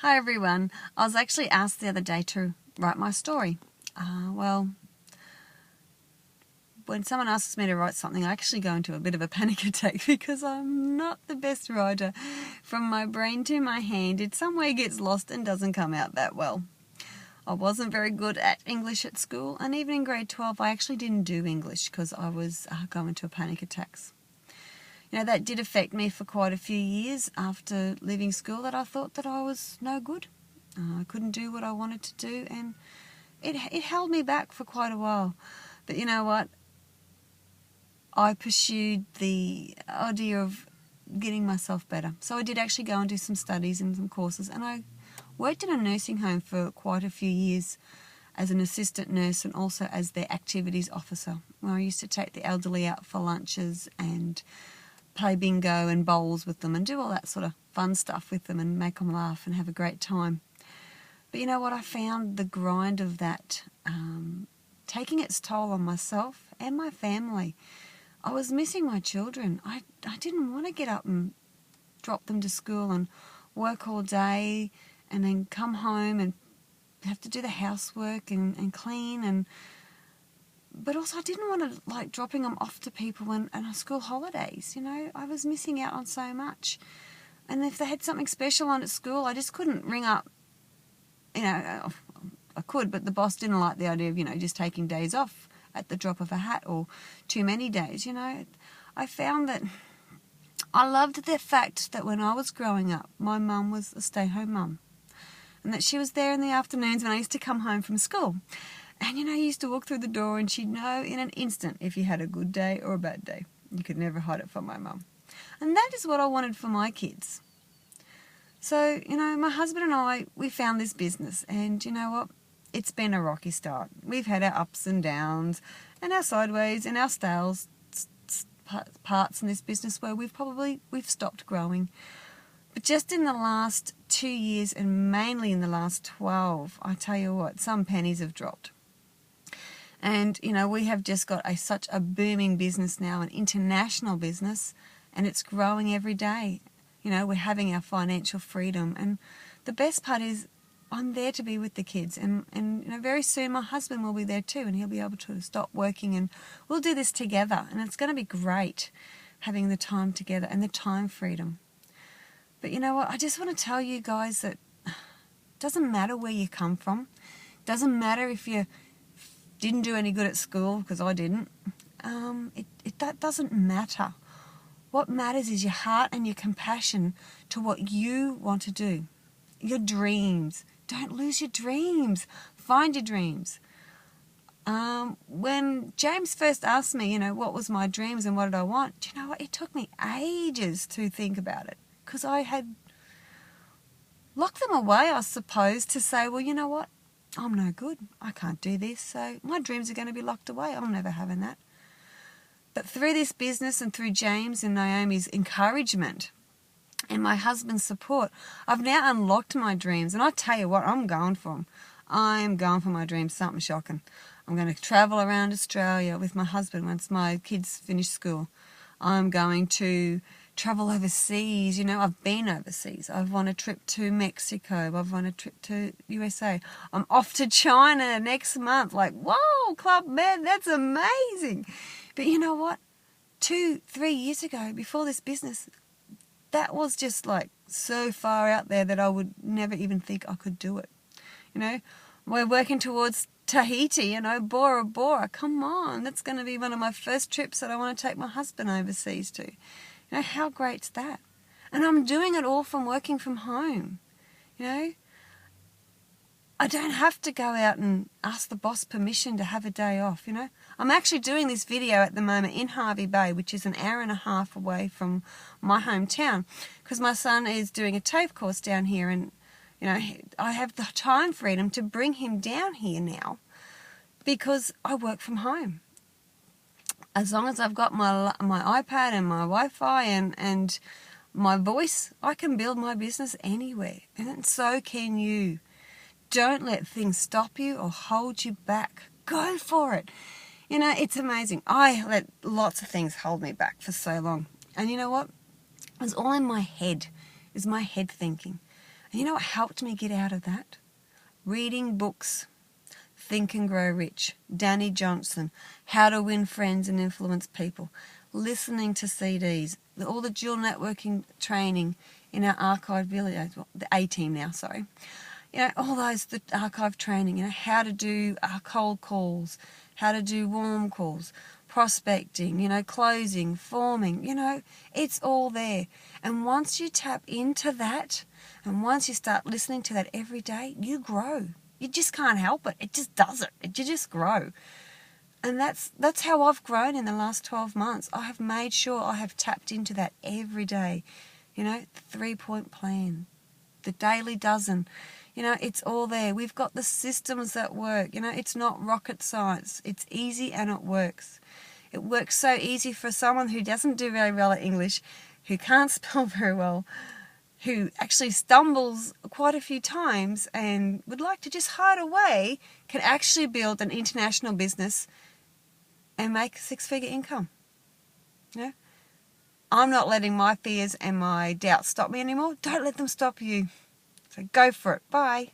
Hi everyone. I was actually asked the other day to write my story. When someone asks me to write something, I actually go into a bit of a panic attack because I'm not the best writer. From my brain to my hand, it some way gets lost and doesn't come out that well. I wasn't very good at English at school, and even in grade 12 I actually didn't do English because I was going into panic attacks. That did affect me for quite a few years after leaving school, that I thought that I was no good. I couldn't do what I wanted to do, and it held me back for quite a while. But you know what? I pursued the idea of getting myself better. So I did actually go and do some studies and some courses, and I worked in a nursing home for quite a few years as an assistant nurse and also as their activities officer, where I used to take the elderly out for lunches and play bingo and bowls with them and do all that sort of fun stuff with them and make them laugh and have a great time. But you know what? I found the grind of that taking its toll on myself and my family. I was missing my children. I didn't want to get up and drop them to school and work all day and then come home and have to do the housework and clean, but also I didn't want to dropping them off to people on school holidays. I was missing out on so much. And if they had something special on at school, I just couldn't ring up. I could, but the boss didn't like the idea of, just taking days off at the drop of a hat or too many days. I found that I loved the fact that when I was growing up, my mum was a stay-home mum, and that she was there in the afternoons when I used to come home from school. And, you used to walk through the door and she'd know in an instant if you had a good day or a bad day. You could never hide it from my mum. And that is what I wanted for my kids. So, my husband and I, we found this business, and you know what? It's been a rocky start. We've had our ups and downs and our sideways and our stales parts in this business where we've stopped growing. But just in the last 2 years, and mainly in the last 12, I tell you what, some pennies have dropped. And, we have just got such a booming business now, an international business, and it's growing every day. We're having our financial freedom. And the best part is I'm there to be with the kids. And very soon my husband will be there too, and he'll be able to stop working, and we'll do this together. And it's going to be great having the time together and the time freedom. But you know what? I just want to tell you guys that it doesn't matter where you come from. It doesn't matter if you didn't do any good at school, because I didn't. That doesn't matter. What matters is your heart and your compassion to what you want to do. Your dreams. Don't lose your dreams. Find your dreams. When James first asked me, what was my dreams and what did I want, do you know what? It took me ages to think about it, because I had locked them away, I suppose, to say, well, you know what? I'm no good. I can't do this, so my dreams are going to be locked away. I'm never having that. But through this business and through James and Naomi's encouragement and my husband's support, I've now unlocked my dreams. And I tell you what, I'm going for them. I am going for my dreams, something shocking. I'm going to travel around Australia with my husband once my kids finish school. I'm going to travel overseas. I've been overseas. I've won a trip to Mexico. I've won a trip to USA. I'm off to China next month. Whoa, Club Med, that's amazing. But you know what? 2-3 years ago, before this business, that was just so far out there that I would never even think I could do it. We're working towards Tahiti, Bora Bora. Come on, that's going to be one of my first trips that I want to take my husband overseas to. How great's that? And I'm doing it all from working from home. I don't have to go out and ask the boss permission to have a day off, I'm actually doing this video at the moment in Hervey Bay, which is an hour and a half away from my hometown, because my son is doing a TAFE course down here, and, I have the time freedom to bring him down here now because I work from home. As long as I've got my iPad and my Wi-Fi and my voice, I can build my business anywhere, and so can you. Don't let things stop you or hold you back. Go for it. It's amazing. I let lots of things hold me back for so long. And you know what? It's all in my head. It's my head thinking. You know what helped me get out of that? Reading books. Think and Grow Rich, Danny Johnson, How to Win Friends and Influence People, listening to CDs, all the dual networking training in our archive videos, well, the A-team now, sorry. You know, all those, the archive training, you know, how to do cold calls, how to do warm calls, prospecting, you know, closing, forming, you know, it's all there. And once you tap into that, and once you start listening to that every day, you grow. You just can't help it. It just does it. You just grow. And that's how I've grown in the last 12 months. I have made sure I have tapped into that every day. You know, the 3-point plan, the daily dozen. You know, it's all there. We've got the systems that work. You know, it's not rocket science. It's easy and it works. It works so easy for someone who doesn't do very well at English, who can't spell very well, who actually stumbles quite a few times and would like to just hide away, can actually build an international business and make a 6-figure income. You know? I'm not letting my fears and my doubts stop me anymore. Don't let them stop you. So go for it. Bye.